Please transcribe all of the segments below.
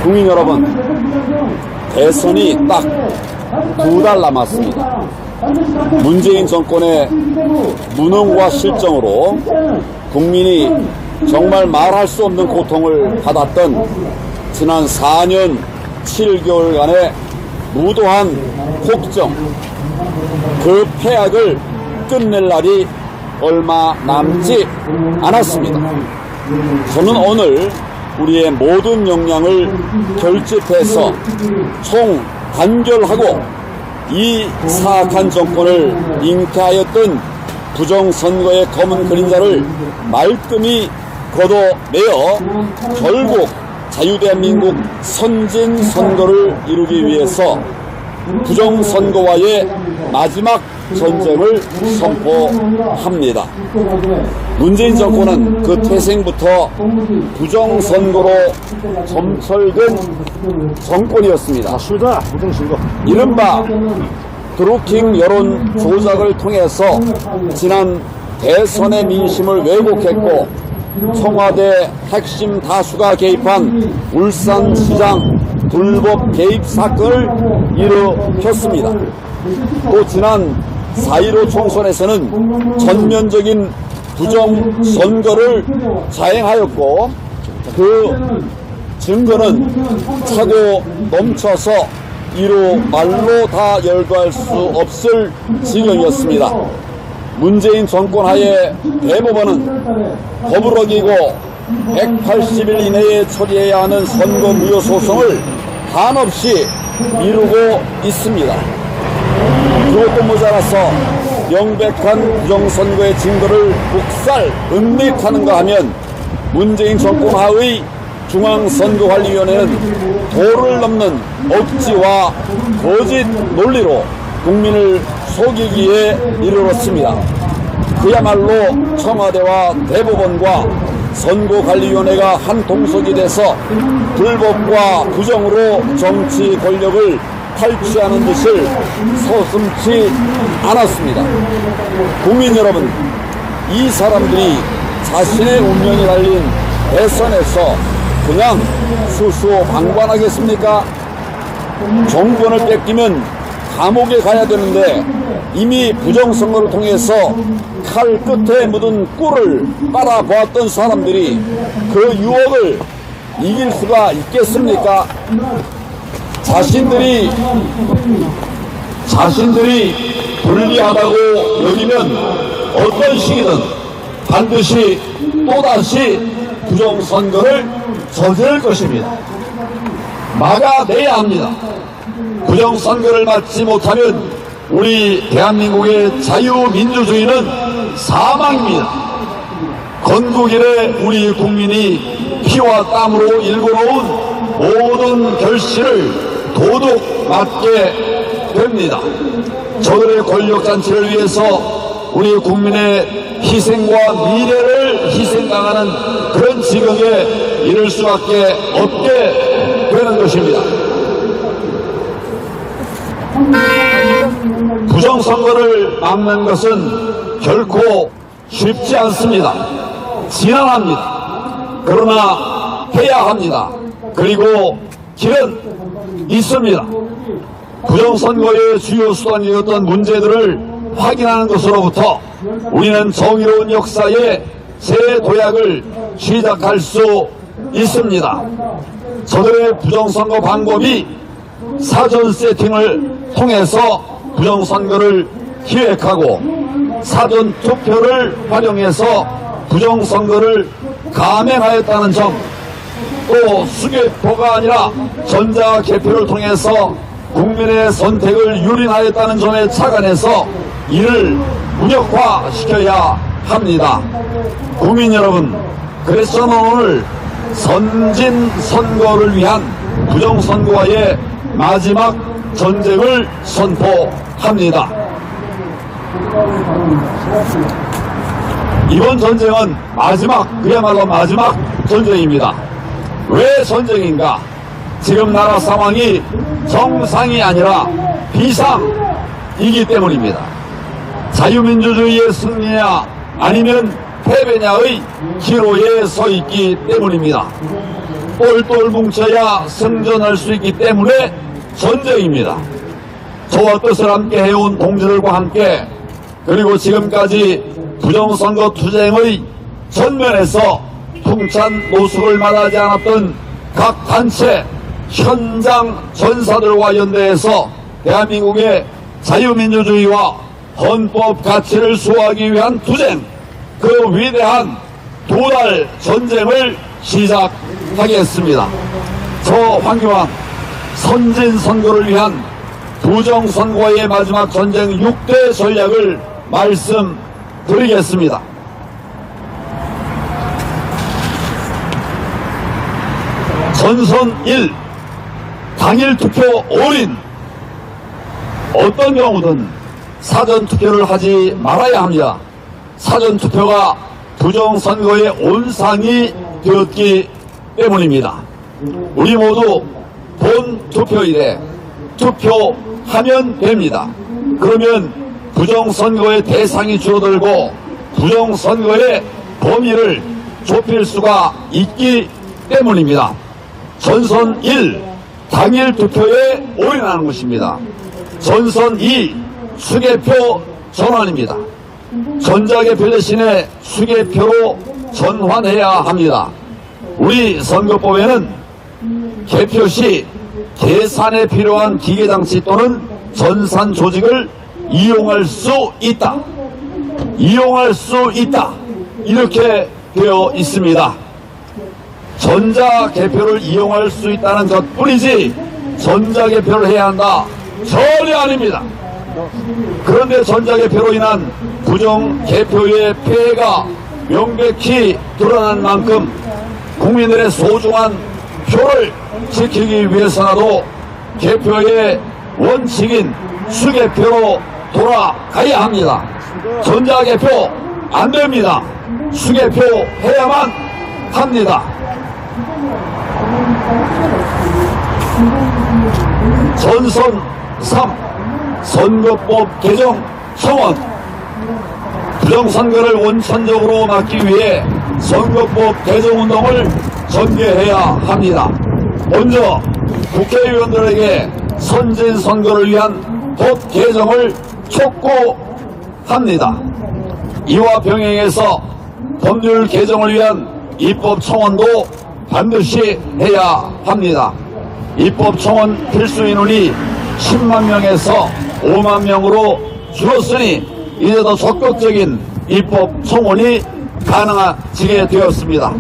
국민 여러분, 대선이 딱 2달 남았습니다. 문재인 정권의 무능과 실정으로 국민이 정말 말할 수 없는 고통을 받았던 지난 4년 7개월간의 무도한 폭정, 그 폐악을 끝낼 날이 얼마 남지 않았습니다. 저는 오늘 우리의 모든 역량을 결집해서 총단결하고 이 사악한 정권을 잉태하였던 부정선거의 검은 그림자를 말끔히 걷어내어 결국 자유대한민국 선진선거를 이루기 위해서 부정선거와의 마지막 전쟁을 선포합니다. 문재인 정권은 그 태생부터 부정선거로 점철된 정권이었습니다. 이른바 드루킹 여론 조작을 통해서 지난 대선의 민심을 왜곡했고 청와대 핵심 다수가 개입한 울산시장 불법 개입 사건을 일으켰습니다. 또 지난 4.15 총선에서는 전면적인 부정선거를 자행하였고 그 증거는 차고 넘쳐서 이루 말로 다 열거할 수 없을 지경이었습니다. 문재인 정권 하에 대법원은 법을 어기고 180일 이내에 처리해야 하는 선거 무효 소송을 한없이 미루고 있습니다. 그것도 모자라서 명백한 부정선거의 증거를 묵살, 은닉하는가 하면 문재인 정권 하의 중앙선거관리위원회는 도를 넘는 억지와 거짓 논리로 국민을 속이기에 이르렀습니다. 그야말로 청와대와 대법원과 선거관리위원회가 한 동석이 돼서 불법과 부정으로 정치 권력을 탈취하는 짓을 서슴지 않았습니다. 국민 여러분, 이 사람들이 자신의 운명이 달린 대선에서 그냥 수수방관하겠습니까? 정권을 뺏기면 감옥에 가야 되는데 이미 부정선거를 통해서 칼 끝에 묻은 꿀을 빨아보았던 사람들이 그 유혹을 이길 수가 있겠습니까? 자신들이 불리하다고 여기면 어떤 시기든 반드시 또다시 부정선거를 저지를 것입니다. 막아내야 합니다. 부정선거를 막지 못하면 우리 대한민국의 자유민주주의는 사망입니다. 건국 이래 우리 국민이 피와 땀으로 일궈놓은 모든 결실을 도둑 맞게 됩니다. 저들의 권력잔치를 위해서 우리 국민의 희생과 미래를 희생당하는 그런 지경에 이를 수밖에 없게 되는 것입니다. 부정선거를 막는 것은 결코 쉽지 않습니다. 지난합니다. 그러나 해야 합니다. 그리고 길은 있습니다. 부정선거의 주요 수단이었던 문제들을 확인하는 것으로부터 우리는 정의로운 역사의 새 도약을 시작할 수 있습니다. 저들의 부정선거 방법이 사전 세팅을 통해서 부정선거를 기획하고 사전 투표를 활용해서 부정선거를 감행하였다는 점, 또 수개표가 아니라 전자개표를 통해서 국민의 선택을 유린하였다는 점에 착안해서 이를 무력화시켜야 합니다. 국민 여러분, 그래서 저는 오늘 선진선거를 위한 부정선거와의 마지막 전쟁을 선포합니다. 이번 전쟁은 그야말로 마지막 전쟁입니다. 왜 전쟁인가? 지금 나라 상황이 정상이 아니라 비상이기 때문입니다. 자유민주주의의 승리냐 아니면 패배냐의 기로에 서 있기 때문입니다. 똘똘 뭉쳐야 승전할 수 있기 때문에 전쟁입니다. 저와 뜻을 함께 해온 동지들과 함께, 그리고 지금까지 부정선거 투쟁의 전면에서 통찬 노숙을 마다하지 않았던 각 단체, 현장 전사들과 연대해서 대한민국의 자유민주주의와 헌법 가치를 수호하기 위한 투쟁, 그 위대한 도달 전쟁을 시작하겠습니다. 저 황교안 선진선거를 위한 부정선거의 마지막 전쟁 6대 전략을 말씀드리겠습니다. 전선 1, 당일 투표 올인. 어떤 경우든 사전투표를 하지 말아야 합니다. 사전투표가 부정선거의 온상이 되었기 때문입니다. 우리 모두 본 투표일에 투표하면 됩니다. 그러면 부정선거의 대상이 줄어들고 부정선거의 범위를 좁힐 수가 있기 때문입니다. 전선 1, 당일 투표에 올인하는 것입니다. 전선 2, 수개표 전환입니다. 전자개표 대신에 수개표로 전환해야 합니다. 우리 선거법에는 개표 시 계산에 필요한 기계장치 또는 전산 조직을 이용할 수 있다. 이렇게 되어 있습니다. 전자개표를 이용할 수 있다는 것뿐이지 전자개표를 해야 한다, 전혀 아닙니다. 그런데 전자개표로 인한 부정개표의 폐해가 명백히 드러난 만큼 국민들의 소중한 표를 지키기 위해서라도 개표의 원칙인 수개표로 돌아가야 합니다. 전자개표 안 됩니다. 수개표 해야만 합니다. 전선 3, 선거법 개정 청원. 부정선거를 원천적으로 막기 위해 선거법 개정운동을 전개해야 합니다. 먼저 국회의원들에게 선진선거를 위한 법 개정을 촉구합니다. 이와 병행해서 법률 개정을 위한 입법 청원도 반드시 해야 합니다. 입법 청원 필수 인원이 10만 명에서 5만 명으로 줄었으니 이제 더 적극적인 입법 청원이 가능해지게 되었습니다.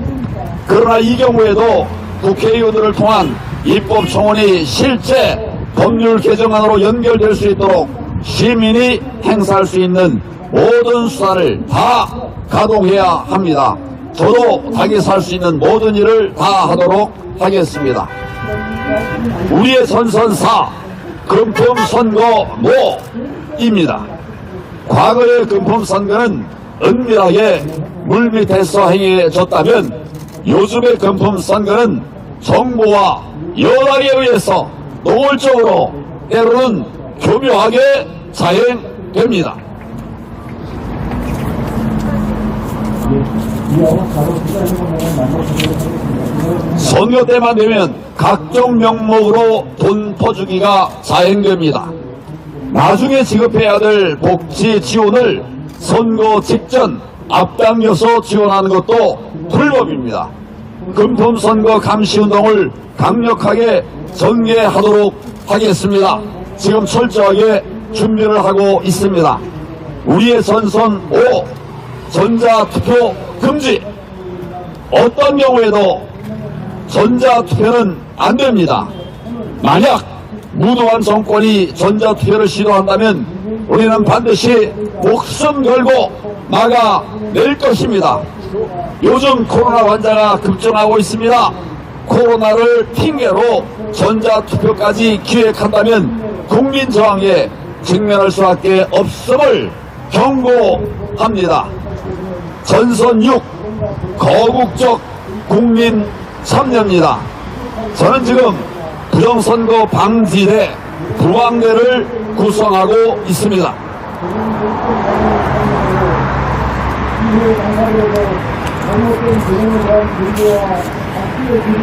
그러나 이 경우에도 국회의원들을 통한 입법 청원이 실제 법률 개정안으로 연결될 수 있도록 시민이 행사할 수 있는 모든 수단을 다 가동해야 합니다. 저도 닭이 살 수 있는 모든 일을 다 하도록 하겠습니다. 우리의 전선 4, 금품선거 노입니다. 과거의 금품선거는 은밀하게 물밑에서 행해졌다면 요즘의 금품선거는 정부와 여당에 의해서 노골적으로 때로는 교묘하게 자행됩니다. 선거 때만 되면 각종 명목으로 돈 퍼주기가 자행됩니다. 나중에 지급해야 될 복지 지원을 선거 직전 앞당겨서 지원하는 것도 불법입니다. 금품선거 감시운동을 강력하게 전개하도록 하겠습니다. 지금 철저하게 준비를 하고 있습니다. 우리의 전선 5, 전자투표 금지. 어떤 경우에도 전자투표는 안 됩니다. 만약 무도한 정권이 전자투표를 시도한다면 우리는 반드시 목숨 걸고 막아낼 것입니다. 요즘 코로나 환자가 급증하고 있습니다. 코로나를 핑계로 전자투표까지 기획한다면 국민 저항에 직면할 수밖에 없음을 경고합니다. 전선 6, 거국적 국민 참여입니다. 저는 지금 부정선거 방지대, 부방대를 구성하고 있습니다.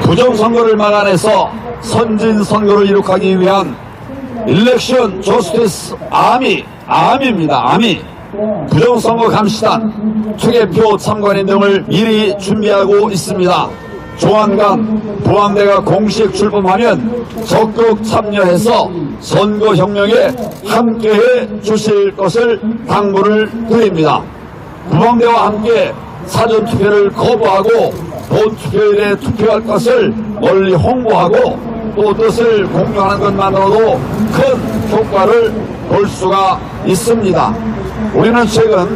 부정선거를 막아내서 선진선거를 이룩하기 위한 일렉션 저스티스 아미입니다. 아미. 부정선거 감시단, 투개표 참관인 등을 미리 준비하고 있습니다. 조만간 부항대가 공식 출범하면 적극 참여해서 선거혁명에 함께해 주실 것을 당부를 드립니다. 부항대와 함께 사전투표를 거부하고 본투표일에 투표할 것을 널리 홍보하고 또 뜻을 공유하는 것만으로도 큰 효과를 볼 수가 있습니다. 우리는 최근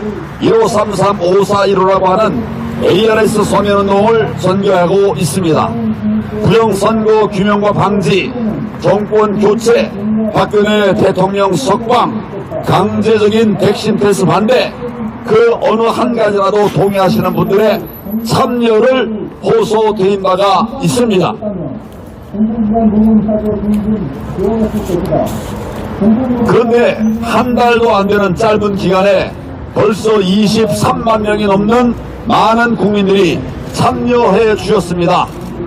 1533-5415라고 하는 ARS 서면운동을 전개하고 있습니다. 부정선거 규명과 방지, 정권 교체, 박근혜 대통령 석방, 강제적인 백신 패스 반대, 그 어느 한 가지라도 동의하시는 분들의 참여를 호소드린 바가 있습니다. 그런데 한 달도 안 되는 짧은 기간에 벌써 23만 명이 넘는 많은 국민들이 참여해 주셨습니다.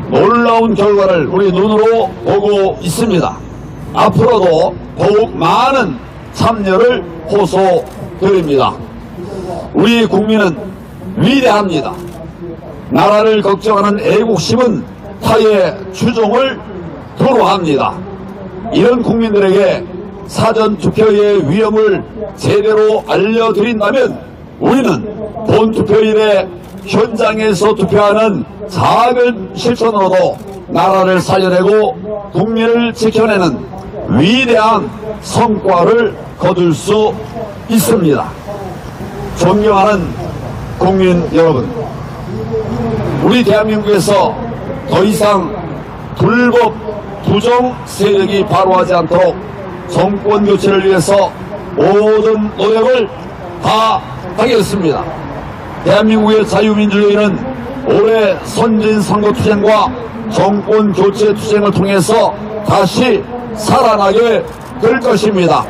놀라운 결과를 우리 눈으로 보고 있습니다. 앞으로도 더욱 많은 참여를 호소드립니다. 우리 국민은 위대합니다. 나라를 걱정하는 애국심은 타의 주종을 도로합니다. 이런 국민들에게 사전투표의 위험을 제대로 알려드린다면 우리는 본투표일에 현장에서 투표하는 작은 실천으로도 나라를 살려내고 국민을 지켜내는 위대한 성과를 거둘 수 있습니다. 존경하는 국민 여러분, 우리 대한민국에서 더 이상 불법 부정 세력이 발호하지 않도록 정권 교체를 위해서 모든 노력을 다 하겠습니다. 대한민국의 자유민주주의는 올해 선진선거 투쟁과 정권 교체 투쟁을 통해서 다시 살아나게 될 것입니다.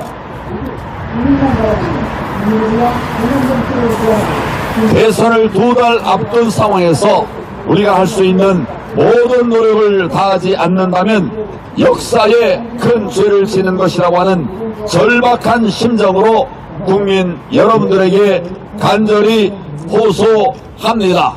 대선을 2달 앞둔 상황에서 우리가 할 수 있는 모든 노력을 다하지 않는다면 역사에 큰 죄를 지는 것이라고 하는 절박한 심정으로 국민 여러분들에게 간절히 호소합니다.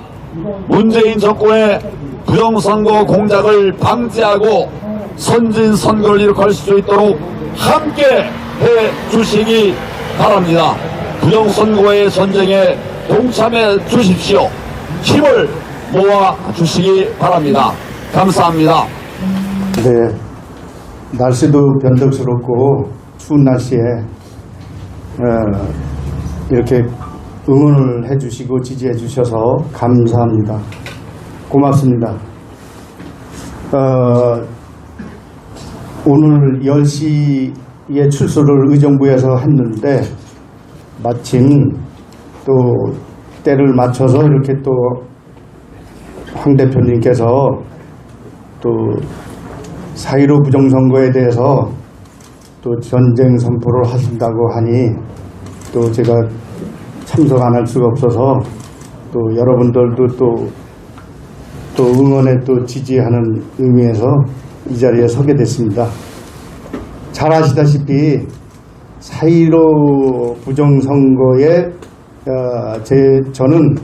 문재인 정권의 부정선거 공작을 방지하고 선진선거를 이룩할 수 있도록 함께 해주시기 바랍니다. 부정선거의 전쟁에 동참해 주십시오. 힘을 모아 주시기 바랍니다. 감사합니다. 네, 날씨도 변덕스럽고 추운 날씨에 이렇게 응원을 해주시고 지지해 주셔서 감사합니다. 고맙습니다. 오늘 10시에 출소를 의정부에서 했는데 마침 또 때를 맞춰서 이렇게 또 황 대표님께서 또 4.15 부정선거에 대해서 또 전쟁 선포를 하신다고 하니 또 제가 참석 안 할 수가 없어서 또 여러분들도 또 응원에 또 지지하는 의미에서 이 자리에 서게 됐습니다. 잘 아시다시피 4.15 부정선거에 저는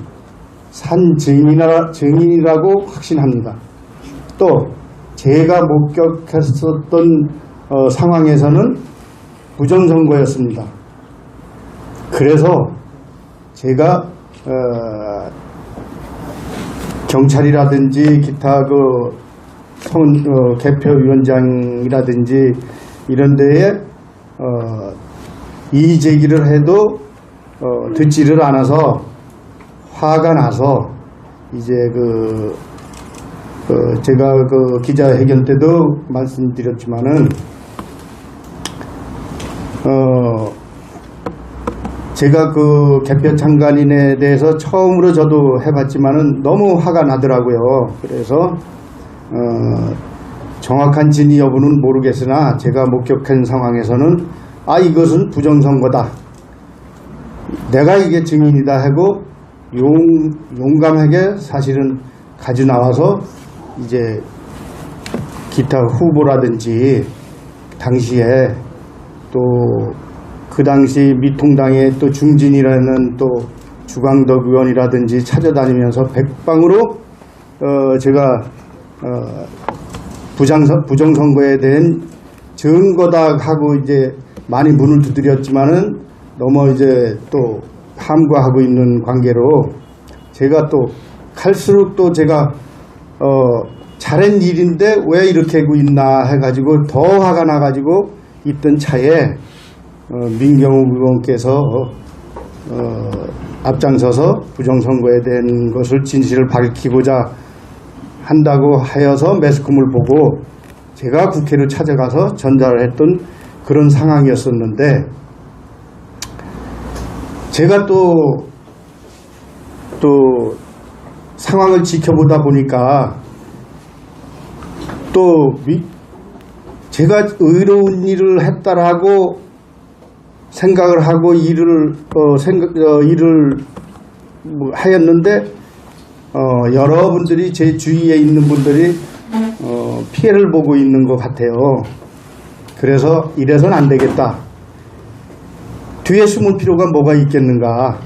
산 증인이라고 확신합니다. 또 제가 목격했었던 상황에서는 부정선거였습니다. 그래서 제가 경찰이라든지 기타 개표위원장이라든지 이런 데에 이의 제기를 해도 듣지를 않아서 화가 나서 이제 제가 기자회견 때도 말씀드렸지만은 제가 개표 참관인에 대해서 처음으로 저도 해봤지만은 너무 화가 나더라고요. 그래서 정확한 진위 여부는 모르겠으나 제가 목격한 상황에서는 이것은 부정선거다. 내가 이게 증인이다 하고 용감하게 사실은 가져 나와서 이제 기타 후보라든지 당시에 또 그 당시 미통당의 또 중진이라는 또 주광덕 의원이라든지 찾아다니면서 백방으로 제가 부정선거에 대한 증거다 하고 이제 많이 문을 두드렸지만은 너무 이제 또 함구하고 있는 관계로 제가 또 갈수록 또 제가 잘한 일인데 왜 이렇게 하고 있나 해가지고 더 화가 나가지고 있던 차에 민경욱 의원께서 앞장서서 부정선거에 대한 것을 진실을 밝히고자 한다고 하여서 매스컴을 보고 제가 국회를 찾아가서 전달을 했던 그런 상황이었었는데 제가 또 상황을 지켜보다 보니까 또 제가 의로운 일을 했다라고 생각을 하고 일을 하였는데 여러분들이 제 주위에 있는 분들이 피해를 보고 있는 것 같아요. 그래서 이래서는 안 되겠다. 뒤에 숨을 필요가 뭐가 있겠는가.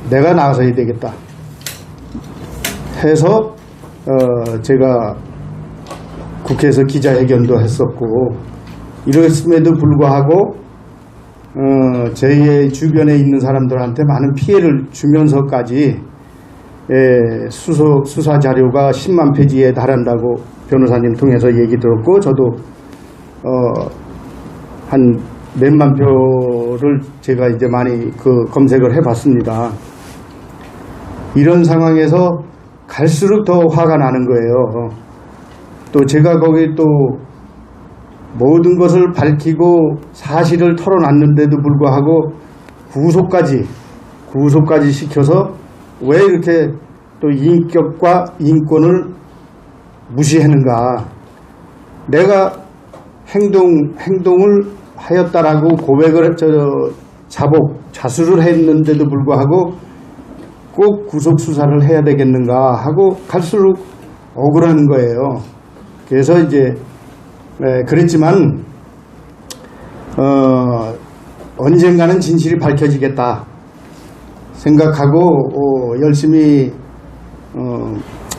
내가 나가서야 되겠다 해서 제가 국회에서 기자회견도 했었고 이랬음에도 불구하고 제 주변에 있는 사람들한테 많은 피해를 주면서까지 수사 자료가 10만 페이지에 달한다고 변호사님 통해서 얘기 들었고 저도 한 몇만 표를 제가 이제 많이 검색을 해봤습니다. 이런 상황에서 갈수록 더 화가 나는 거예요. 또 제가 거기 또 모든 것을 밝히고 사실을 털어놨는데도 불구하고 구속까지 시켜서 왜 이렇게 또 인격과 인권을 무시하는가. 내가 행동을 하였다라고 고백을 자수를 했는데도 불구하고 꼭 구속 수사를 해야 되겠는가 하고 갈수록 억울한 거예요. 그래서 이제 그랬지만 언젠가는 진실이 밝혀지겠다 생각하고 열심히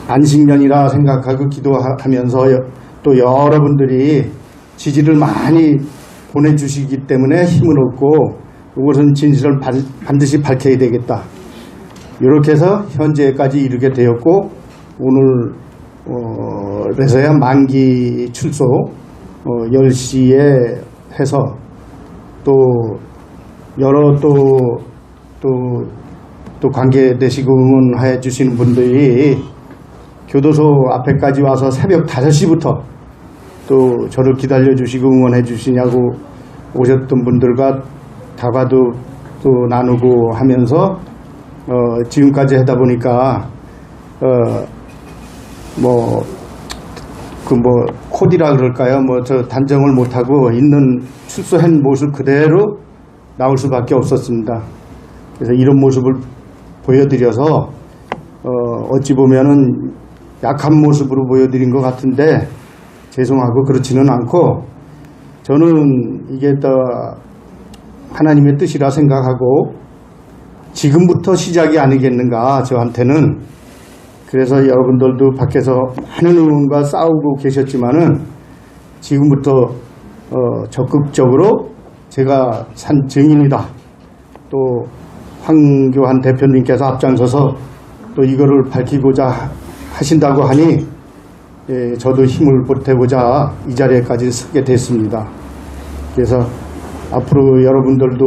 안식년이라 생각하고 기도하면서 또 여러분들이 지지를 많이 보내주시기 때문에 힘을 얻고 이것은 진실을 반드시 밝혀야 되겠다. 이렇게 해서 현재까지 이르게 되었고 오늘 그래서야 만기 출소 10시에 해서 또 여러 또 관계되시고 응원해 주시는 분들이 교도소 앞에까지 와서 새벽 5시부터 또 저를 기다려 주시고 응원해 주시냐고 오셨던 분들과 다과도 또 나누고 하면서 지금까지 하다 보니까 코디라 그럴까요? 저 단정을 못하고 있는 출소한 모습 그대로 나올 수밖에 없었습니다. 그래서 이런 모습을 보여드려서 어찌 보면은 약한 모습으로 보여드린 것 같은데 죄송하고 그렇지는 않고 저는 이게 또 하나님의 뜻이라 생각하고 지금부터 시작이 아니겠는가 저한테는. 그래서 여러분들도 밖에서 많은 의원과 싸우고 계셨지만은 지금부터 적극적으로 제가 산 증인이다. 또 황교안 대표님께서 앞장서서 또 이거를 밝히고자 하신다고 하니 저도 힘을 보태고자 이 자리에까지 서게 됐습니다. 그래서 앞으로 여러분들도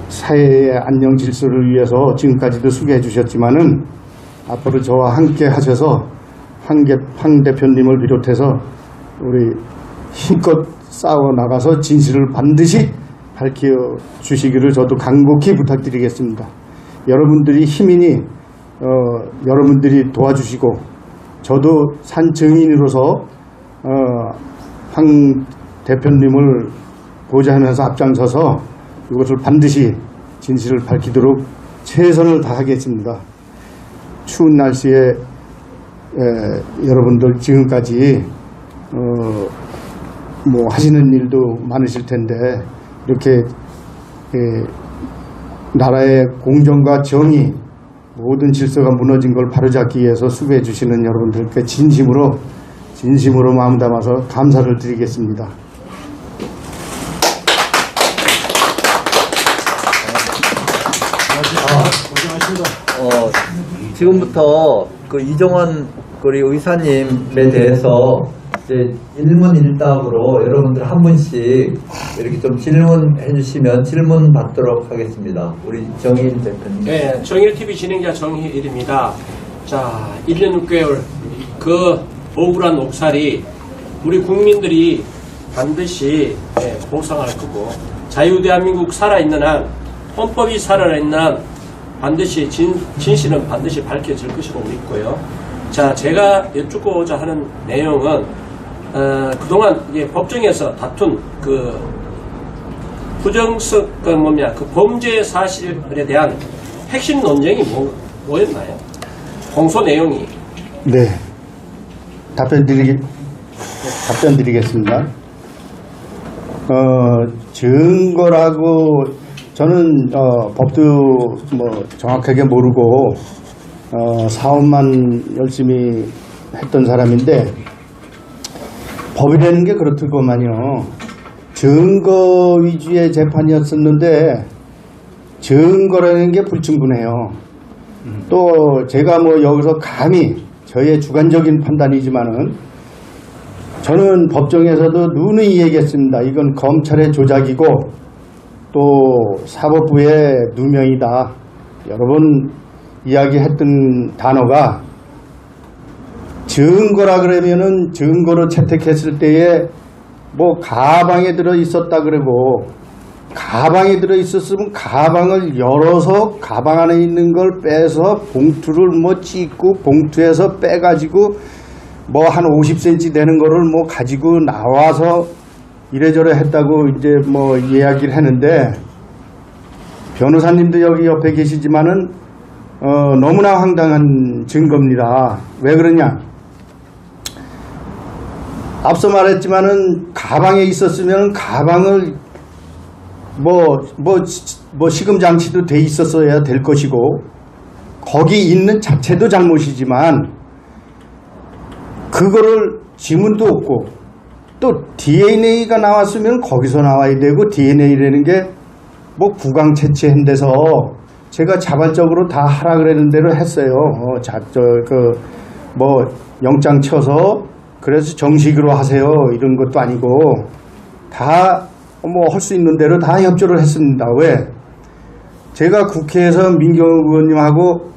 사회의 안녕 질서를 위해서 지금까지도 수고해 주셨지만은 앞으로 저와 함께 하셔서 황 대표님을 비롯해서 우리 힘껏 싸워 나가서 진실을 반드시 밝혀 주시기를 저도 간곡히 부탁드리겠습니다. 여러분들이 힘이니 여러분들이 도와주시고 저도 산 증인으로서 황 대표님을 보좌하면서 앞장서서 이것을 반드시 진실을 밝히도록 최선을 다하겠습니다. 추운 날씨에 여러분들 지금까지 뭐 하시는 일도 많으실 텐데 이렇게 나라의 공정과 정의 모든 질서가 무너진 걸 바로잡기 위해서 수고해 주시는 여러분들께 진심으로 마음 담아서 감사를 드리겠습니다. 지금부터 그 이정원 우리 의사님에 대해서 이제 일문일답으로 여러분들 한 분씩 이렇게 좀 질문해 주시면 질문 받도록 하겠습니다. 우리 정일 대표님. 네, 정일TV 진행자 정일입니다. 자, 1년 6개월 그 억울한 옥살이 우리 국민들이 반드시 보상할 거고 자유대한민국 살아있는 한 헌법이 살아있는 한 반드시 진실은 반드시 밝혀질 것이라고 믿고요. 자, 제가 여쭙고자 하는 내용은 그동안 이제 법정에서 다툰 그 부정성 그 범죄 사실에 대한 핵심 논쟁이 뭐였나요? 공소 내용이. 네, 답변 드리겠습니다. 증거라고 저는 법도 뭐 정확하게 모르고 사업만 열심히 했던 사람인데 법이라는 게 그렇더구만요. 증거 위주의 재판이었었는데 증거라는 게 불충분해요. 또 제가 뭐 여기서 감히 저의 주관적인 판단이지만은 저는 법정에서도 누누이 얘기했습니다. 이건 검찰의 조작이고 또 사법부의 누명이다. 여러 번 이야기했던 단어가 증거라 그러면은 증거로 채택했을 때에 뭐 가방에 들어 있었다 그러고 가방에 들어 있었으면 가방을 열어서 가방 안에 있는 걸 빼서 봉투를 뭐 찢고 봉투에서 빼가지고 뭐 한 50cm 되는 거를 뭐 가지고 나와서 이래저래 했다고 이제 뭐 이야기를 했는데 변호사님도 여기 옆에 계시지만은 너무나 황당한 증거입니다. 왜 그러냐? 앞서 말했지만은 가방에 있었으면 가방을 뭐 시금장치도 돼 있었어야 될 것이고 거기 있는 자체도 잘못이지만 그거를 지문도 없고 또 DNA가 나왔으면 거기서 나와야 되고 DNA라는 게 뭐 구강 채취한 데서 제가 자발적으로 다 하라 그랬는 대로 했어요. 뭐 영장 쳐서 그래서 정식으로 하세요 이런 것도 아니고 다 뭐 할 수 있는 대로 다 협조를 했습니다. 왜? 제가 국회에서 민경욱 의원님하고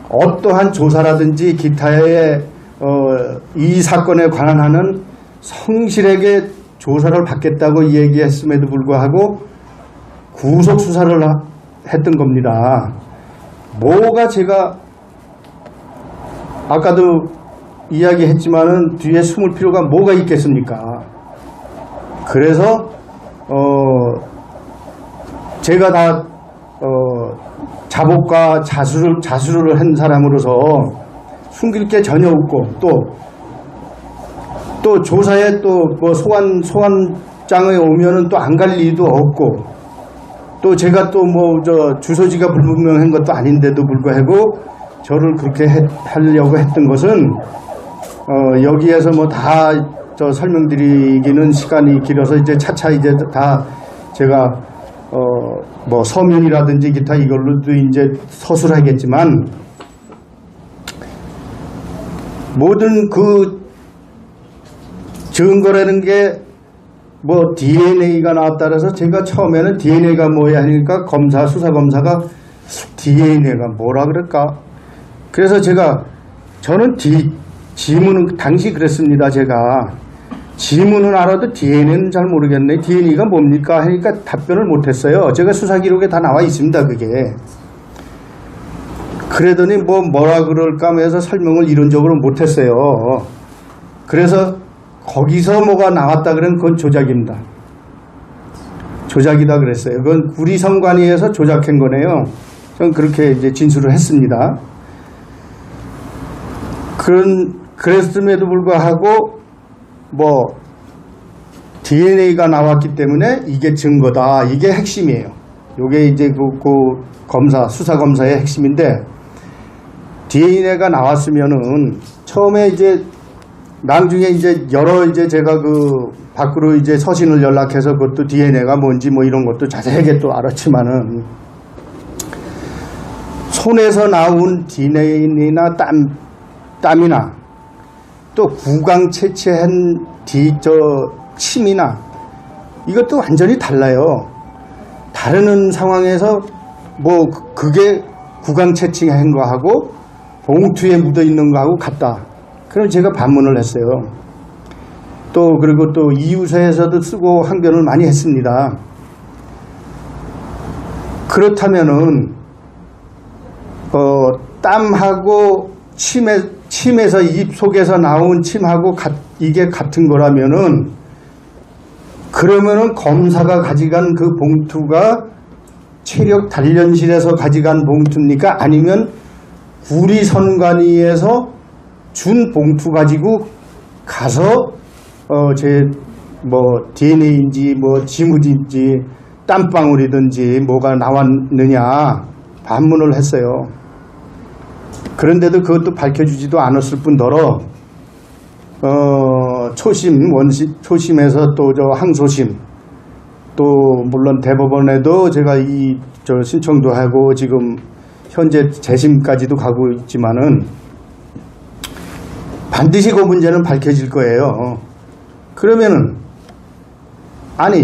어떠한 조사라든지 기타의 이 사건에 관한 하는 성실하게 조사를 받겠다고 얘기했음에도 불구하고 구속 수사를 했던 겁니다. 뭐가 제가 아까도 이야기했지만은 뒤에 숨을 필요가 뭐가 있겠습니까? 그래서 제가 다 자복과 자수를 한 사람으로서 숨길 게 전혀 없고 또 조사에 또 뭐 소환장에 오면은 또 안 갈 리도 없고 또 제가 또 뭐 주소지가 불분명한 것도 아닌데도 불구하고 저를 그렇게 하려고 했던 것은 여기에서 뭐 다 설명드리기는 시간이 길어서 이제 차차 이제 다 제가 뭐 서면이라든지 기타 이걸로도 이제 서술하겠지만 모든 그 증거라는 게 뭐 DNA가 나왔다 그래서 제가 처음에는 DNA가 뭐야 하니까 수사검사가 DNA가 뭐라 그럴까? 그래서 저는 지문은 당시 그랬습니다. 제가 지문은 알아도 DNA는 잘 모르겠네. DNA가 뭡니까? 하니까 답변을 못했어요. 제가 수사 기록에 다 나와 있습니다. 그게. 그러더니 뭐라 그럴까 해서 설명을 이론적으로 못했어요. 그래서 거기서 뭐가 나왔다 그러면 그건 조작입니다. 조작이다 그랬어요. 그건 우리 선관위에서 조작한 거네요. 전 그렇게 이제 진술을 했습니다. 그랬음에도 불구하고 뭐 DNA가 나왔기 때문에 이게 증거다. 이게 핵심이에요. 이게 이제 수사 검사의 핵심인데, DNA가 나왔으면은 처음에 이제 나중에 이제 제가 밖으로 이제 서신을 연락해서 그것도 DNA가 뭔지 뭐 이런 것도 자세하게 또 알았지만은, 손에서 나온 DNA나 땀이나 또 구강 채취한 침이나 이것도 완전히 달라요. 다른 상황에서 뭐 그게 구강 채취한 거하고 봉투에 묻어 있는 거하고 같다. 그럼 제가 반문을 했어요. 그리고 또 이유서에서도 쓰고 항변을 많이 했습니다. 그렇다면은 땀하고 침에서 입 속에서 나온 침하고 이게 같은 거라면은, 그러면은 검사가 가져간 그 봉투가 체력 단련실에서 가져간 봉투입니까? 아니면 우리 선관위에서 준 봉투 가지고 가서 DNA인지 뭐 지문인지 땀방울이든지 뭐가 나왔느냐 반문을 했어요. 그런데도 그것도 밝혀주지도 않았을 뿐더러 초심에서 또 항소심, 또 물론 대법원에도 제가 신청도 하고 지금 현재 재심까지도 가고 있지만은 반드시 그 문제는 밝혀질 거예요. 그러면은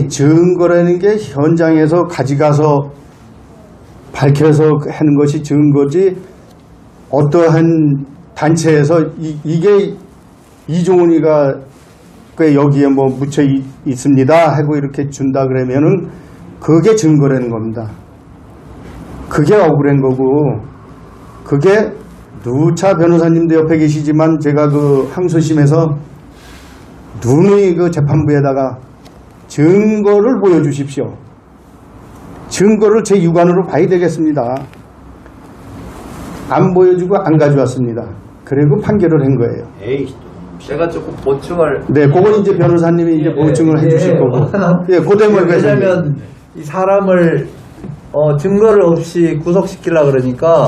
증거라는 게 현장에서 가져가서 밝혀서 하는 것이 증거지, 어떠한 단체에서 이게 이종훈이가 여기에 뭐 묻혀 있습니다 하고 이렇게 준다 그러면은 그게 증거라는 겁니다. 그게 억울한 거고, 그게 누차 변호사님도 옆에 계시지만 제가 항소심에서 누누이 재판부에다가 증거를 보여주십시오. 증거를 제 육안으로 봐야 되겠습니다. 안 보여주고 안 가져왔습니다. 그리고 판결을 한 거예요. 제가 조금 보충을. 네, 그건 이제 변호사님이 이제 보충을 해주실 거고. 그 대목에 왜냐면 이 사람을 증거를 없이 구속시키려고 그러니까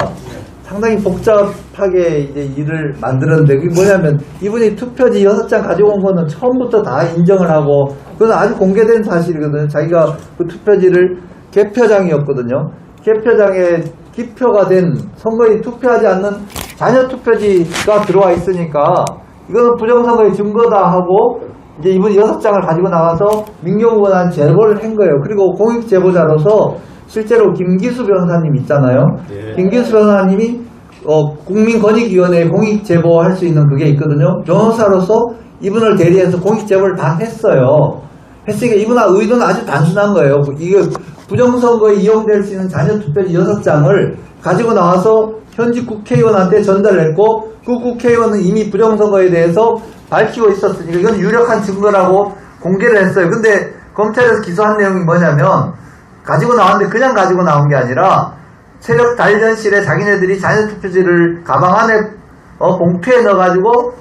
상당히 복잡하게 이제 일을 만들었는데, 그게 뭐냐면 이분이 투표지 6장 가지고 온 거는 처음부터 다 인정을 하고, 그건 아주 공개된 사실이거든요. 자기가 그 투표지를 개표장이었거든요. 개표장에 기표가 된 선거인 투표하지 않는 자녀 투표지가 들어와 있으니까 이거는 부정선거의 증거다 하고, 이제 이분이 6장을 가지고 나와서 민경의원한 제보를 한 거예요. 그리고 공익제보자로서 실제로 김기수 변호사님 있잖아요. 네. 김기수 변호사님이 국민권익위원회에 공익제보할 수 있는 그게 있거든요. 변호사로서 이분을 대리해서 공익제보를 다 했어요. 했으니까 이분의 의도는 아주 단순한 거예요. 이게 부정선거에 이용될 수 있는 자녀 투표지 6장을 가지고 나와서 현직 국회의원한테 전달했고, 그 국회의원은 이미 부정선거에 대해서 밝히고 있었으니까 이건 유력한 증거라고 공개를 했어요. 근데 검찰에서 기소한 내용이 뭐냐면, 가지고 나왔는데 그냥 가지고 나온 게 아니라 체력 단련실에 자기네들이 자녀 투표지를 가방 안에 봉투에 넣어가지고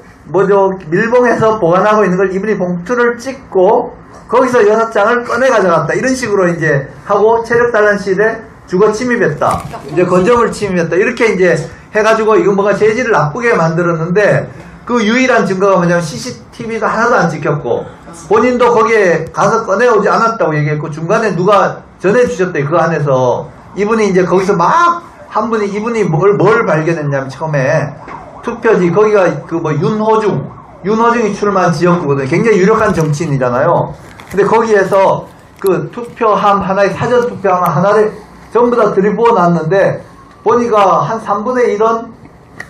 밀봉해서 보관하고 있는 걸 이분이 봉투를 찍고 거기서 6장을 꺼내 가져갔다. 이런 식으로 이제 하고 체력 단련실에 주거 침입했다. 이제 건조물 침입했다. 이렇게 이제 해가지고 이거 뭐가 재질을 나쁘게 만들었는데, 그 유일한 증거가 뭐냐면 CCTV가 하나도 안 찍혔고 본인도 거기에 가서 꺼내오지 않았다고 얘기했고, 중간에 누가 전해주셨대. 그 안에서 이분이 이제 거기서 막 한 분이 이분이 뭘 발견했냐면, 처음에 투표지 거기가 윤호중이 출마한 지역구거든요. 굉장히 유력한 정치인이잖아요. 근데 거기에서 그 투표함 하나에 사전 투표함 하나를 전부 다 들이부어 놨는데, 보니까 한 3분의 1은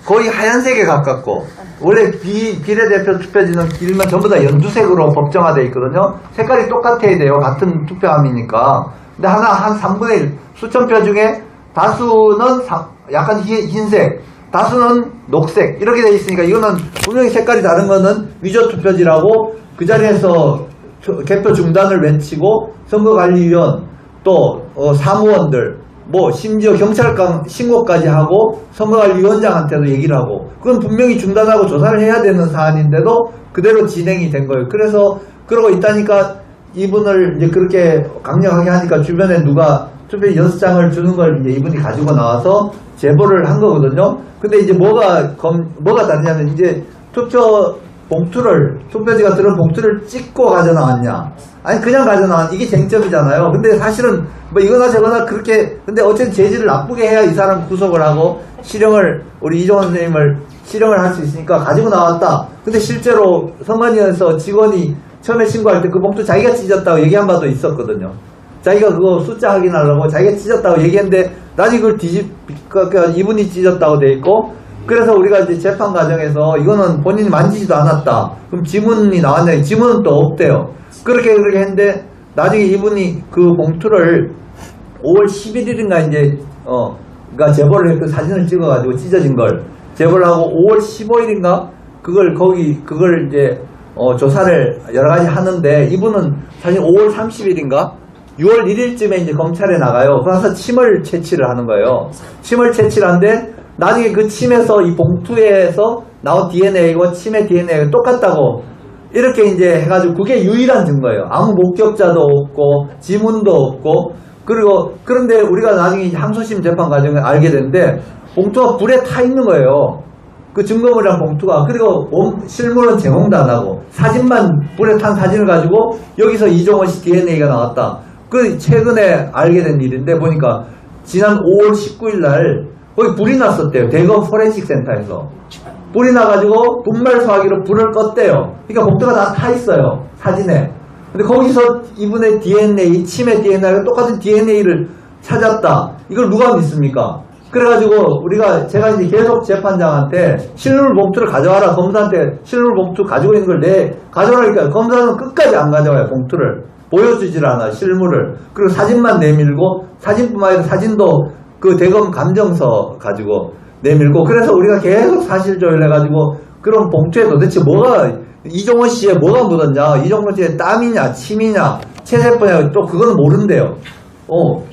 거의 하얀색에 가깝고, 원래 비례대표 투표지는 길면 전부 다 연두색으로 법정화되어 있거든요. 색깔이 똑같아야 돼요. 같은 투표함이니까. 근데 한 3분의 1, 수천 표 중에 다수는 약간 흰색, 다수는 녹색, 이렇게 되어 있으니까 이거는 분명히 색깔이 다른 거는 위조 투표지라고 그 자리에서 개표 중단을 외치고 선거관리위원 또 사무원들 뭐 심지어 경찰관 신고까지 하고 선거관리위원장한테도 얘기를 하고 그건 분명히 중단하고 조사를 해야 되는 사안인데도 그대로 진행이 된 거예요. 그래서 그러고 있다니까 이분을 이제 그렇게 강력하게 하니까 주변에 누가 투표 6장을 주는 걸 이제 이분이 가지고 나와서 제보를 한 거거든요. 근데 이제 뭐가 다르냐면 이제 투표지가 들은 봉투를 찍고 가져나왔냐. 아니, 그냥 가져나왔냐. 이게 쟁점이잖아요. 근데 사실은 뭐 이거나 저거나 그렇게, 근데 어쨌든 재질을 나쁘게 해야 이 사람 구속을 하고 우리 이종원 선생님을 실형을 할 수 있으니까 가지고 나왔다. 근데 실제로 선관위에서 직원이 처음에 신고할 때 그 봉투 자기가 찢었다고 얘기한 바도 있었거든요. 자기가 그거 숫자 확인하려고 자기가 찢었다고 얘기했는데 나중에 그걸 이분이 찢었다고 돼 있고 그래서 우리가 이제 재판 과정에서 이거는 본인이 만지지도 않았다. 그럼 지문이 나왔냐? 지문은 또 없대요. 그렇게 했는데 나중에 이분이 그 봉투를 5월 11일인가 이제 그러니까 제보를 했고 사진을 찍어가지고 찢어진 걸 제보를 하고 5월 15일인가 그걸 이제 조사를 여러 가지 하는데 이분은 사실 5월 30일인가 6월 1일쯤에 이제 검찰에 나가요. 그래서 침을 채취를 하는 거예요. 침을 채취를 하는데 나중에 그 침에서 이 봉투에서 나온 DNA고 침의 DNA가 똑같다고 이렇게 이제 해가지고 그게 유일한 증거예요. 아무 목격자도 없고 지문도 없고 그런데 우리가 나중에 항소심 재판 과정에 알게 됐는데 봉투가 불에 타 있는 거예요. 그 증거물이랑 봉투가. 그리고 실물은 제공도 안 하고 사진만 불에 탄 사진을 가지고 여기서 이종원 씨 DNA가 나왔다. 그 최근에 알게 된 일인데 보니까 지난 5월 19일 날 거기 불이 났었대요. 대검 포렌식 센터에서. 불이 나가지고 분말 소화기로 불을 껐대요. 그러니까 봉투가 다 타 있어요. 사진에. 근데 거기서 이분의 DNA, 침의 DNA가 똑같은 DNA를 찾았다. 이걸 누가 믿습니까? 그래가지고 제가 이제 계속 재판장한테 실물 봉투를 가져와라. 검사한테 실물 봉투 가지고 있는 걸 가져오라니까 검사는 끝까지 안 가져와요. 봉투를. 보여주질 않아. 실물을. 그리고 사진만 내밀고 사진뿐만 아니라 사진도 그 대검 감정서 가지고 내밀고 그래서 우리가 계속 사실조회를 해가지고 그런 봉투에 도대체 이종원 씨에 뭐가 묻었냐, 이종원 씨의 땀이냐, 침이냐, 체세포냐, 또 그거는 모른대요.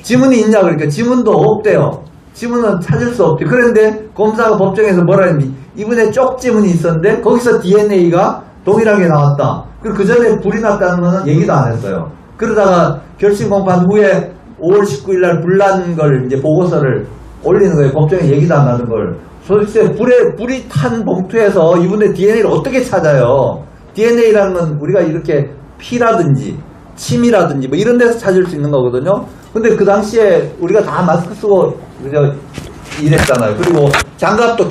지문이 있냐, 그러니까 지문도 없대요. 지문은 찾을 수 없대. 그런데 검사가 법정에서 뭐라 했니? 이분의 쪽지문이 있었는데 거기서 DNA가 동일하게 나왔다. 그리고 그 전에 불이 났다는 거는 얘기도 안 했어요. 그러다가 결심 공판 후에 5월 19일 날 불난 걸 이제 보고서를 올리는 거예요. 법정에 얘기도 안 하는 걸. 도대체 불이 탄 봉투에서 이분의 DNA를 어떻게 찾아요? DNA라는 건 우리가 이렇게 피라든지 침이라든지 뭐 이런 데서 찾을 수 있는 거거든요. 근데 그 당시에 우리가 다 마스크 쓰고 이랬잖아요. 그리고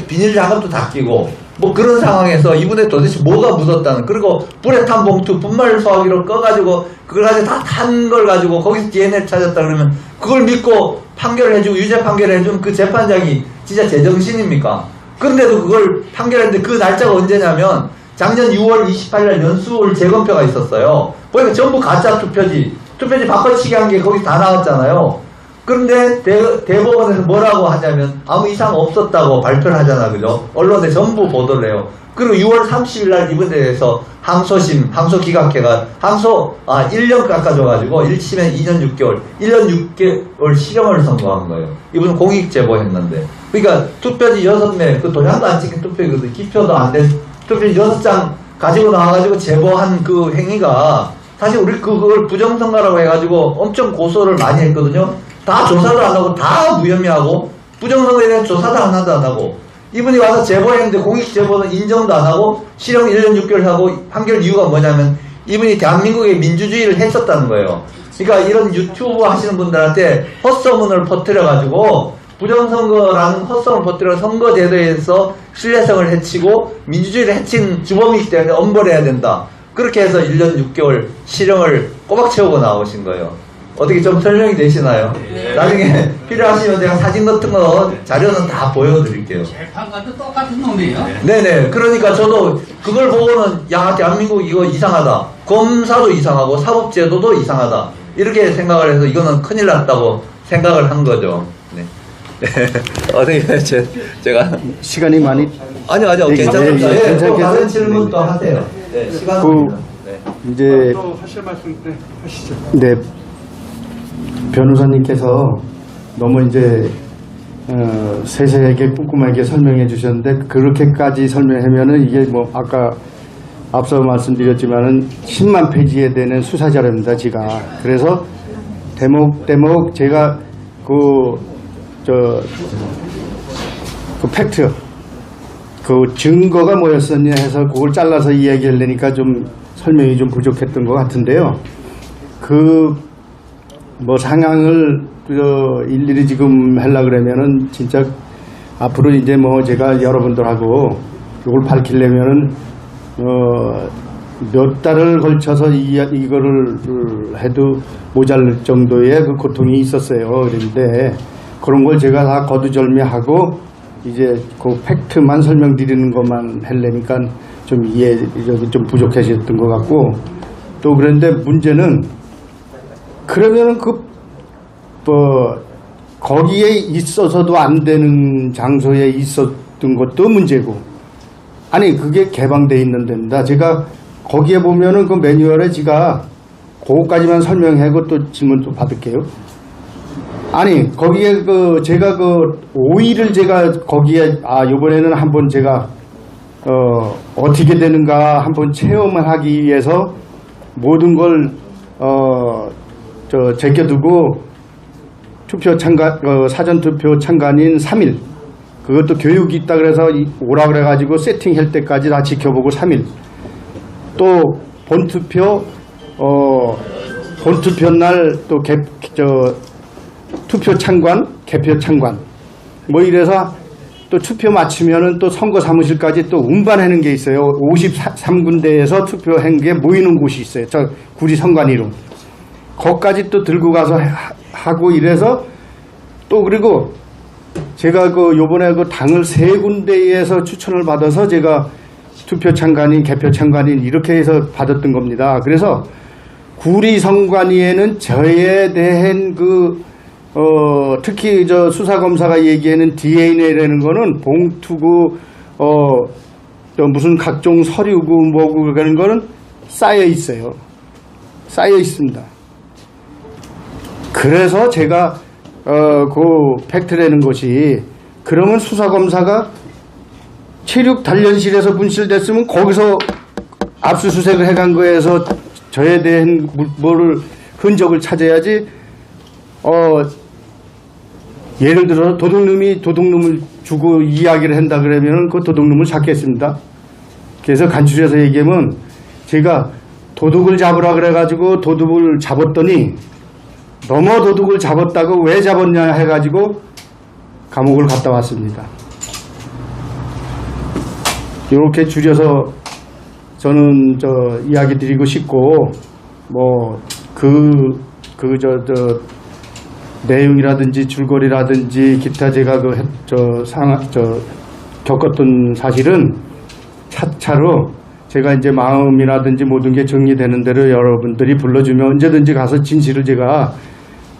비닐 장갑도 다 끼고 뭐 그런 상황에서 이분의 도대체 뭐가 묻었다는, 그리고 불에 탄 봉투 분말 소화기로 꺼가지고 그걸 가지고 다 탄 걸 가지고 거기서 DNA를 찾았다 그러면 그걸 믿고 판결을 해주고 유죄 판결을 해준 그 재판장이 진짜 제정신입니까? 그런데도 그걸 판결했는데 그 날짜가 언제냐면 작년 6월 28일 연수울 재검표가 있었어요. 보니까 전부 가짜 투표지 바꿔치기 한 게 거기 다 나왔잖아요. 그런데 대법원에서 뭐라고 하냐면 아무 이상 없었다고 발표를 하잖아, 그죠? 언론에 전부 보도를 해요. 그리고 6월 30일 날 이분에 대해서 항소기각회가 1년 깎아줘가지고 1심에 2년 6개월, 1년 6개월 실형을 선고한 거예요. 이분은 공익 제보했는데. 그러니까 투표지 6매, 그 도장도 안 찍힌 투표이거든. 기표도 안 된 투표지 6장 가지고 나와가지고 제보한 그 행위가 사실 우리 그걸 부정선거라고 해가지고 엄청 고소를 많이 했거든요. 다 조사도 안 하고 다 무혐의하고 부정선거에 대한 조사도 하나도 안 하고 이분이 와서 제보했는데 공익 제보는 인정도 안 하고 실형 1년 6개월 하고 판결 이유가 뭐냐면 이분이 대한민국의 민주주의를 했었다는 거예요. 그러니까 이런 유튜브 하시는 분들한테 헛소문을 퍼뜨려가지고 부정선거라는 헛소문을 퍼뜨려 선거제도에서 신뢰성을 해치고 민주주의를 해친 주범이기 때문에 엄벌해야 된다. 그렇게 해서 1년 6개월 실형을 꼬박 채우고 나오신 거예요. 어떻게 좀 설명이 되시나요? 네. 나중에 필요하시면 제가 사진 같은 거 자료는 다 보여드릴게요. 재판관도 똑같은 놈이에요. 네네. 그러니까 저도 그걸 보고는 야, 대한민국 이거 이상하다. 검사도 이상하고 사법제도도 이상하다. 이렇게 생각을 해서 이거는 큰일 났다고 생각을 한 거죠. 네. 어떻게 제가 시간이 많이 아니요 네, 괜찮습니다. 네, 예, 또 괜찮겠어요? 다른 질문 또 하세요. 네, 시간 그 네. 이제 또 하실 말씀 때 하시죠. 네, 변호사님께서 너무 이제 세세하게 꼼꼼하게 설명해 주셨는데 그렇게까지 설명하면은 이게 뭐 아까 앞서 말씀드렸지만은 10만 페이지에 되는 수사 자료입니다, 지가. 그래서 대목 제가 그 팩트, 그 증거가 뭐였었냐 해서 그걸 잘라서 이야기하려니까 좀 설명이 좀 부족했던 것 같은데요. 그 뭐 상황을 일일이 지금 하려 그러면은 진짜 앞으로 이제 뭐 제가 여러분들하고 이걸 밝히려면은 몇 달을 걸쳐서 이거를 해도 모자랄 정도의 그 고통이 있었어요. 그런데 그런 걸 제가 다 거두절미하고 이제 그 팩트만 설명드리는 것만 하려니까 좀 좀 부족하셨던 것 같고, 또 그런데 문제는 그러면은 거기에 있어서도 안 되는 장소에 있었던 것도 문제고, 아니 그게 개방돼 있는 데입니다. 제가 거기에 보면은 그 매뉴얼에 제가 그거까지만 설명하고 또 질문 또 받을게요. 아니 거기에 제가 오일을 제가 거기에 이번에는 한번 제가 어떻게 되는가 한번 체험을 하기 위해서 모든 걸 제껴두고 투표 참관 사전 투표 참관인 3일, 그것도 교육이 있다 그래서 오라 그래가지고 세팅할 때까지 다 지켜보고 3일, 또 본투표 본투표 날 또 투표 참관, 개표 참관 뭐 이래서 또 투표 마치면은 또 선거 사무실까지 또 운반하는 게 있어요. 53군데에서 투표한 게 모이는 곳이 있어요. 저 구리 선관위로. 거기까지 또 들고 가서 하고 이래서 또 그리고 제가 요번에 당을 3군데에서 추천을 받아서 제가 투표 참관인, 개표 참관인 이렇게 해서 받았던 겁니다. 그래서 구리 선관위에는 저에 대한 특히 저 수사검사가 얘기하는 DNA라는 거는 봉투고, 또 무슨 각종 서류고 뭐고 그런 거는 쌓여 있어요. 쌓여 있습니다. 그래서 제가, 그 팩트라는 것이, 그러면 수사검사가 체육 단련실에서 분실됐으면 거기서 압수수색을 해간 거에서 저에 대한 흔적을 찾아야지, 예를 들어 도둑놈을 주고 이야기를 한다 그러면 그 도둑놈을 잡겠습니다. 그래서 간추려서 얘기하면 제가 도둑을 잡으라 그래가지고 도둑을 잡았더니 넘어 도둑을 잡았다고 왜 잡았냐 해가지고 감옥을 갔다 왔습니다. 이렇게 줄여서 저는 이야기 드리고 싶고, 뭐 내용이라든지 줄거리라든지 기타 제가 겪었던 사실은 차차로 제가 이제 마음이라든지 모든 게 정리되는 대로 여러분들이 불러주면 언제든지 가서 진실을 제가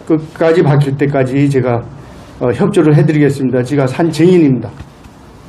끝까지 밝힐 때까지 제가 협조를 해드리겠습니다. 제가 산 증인입니다.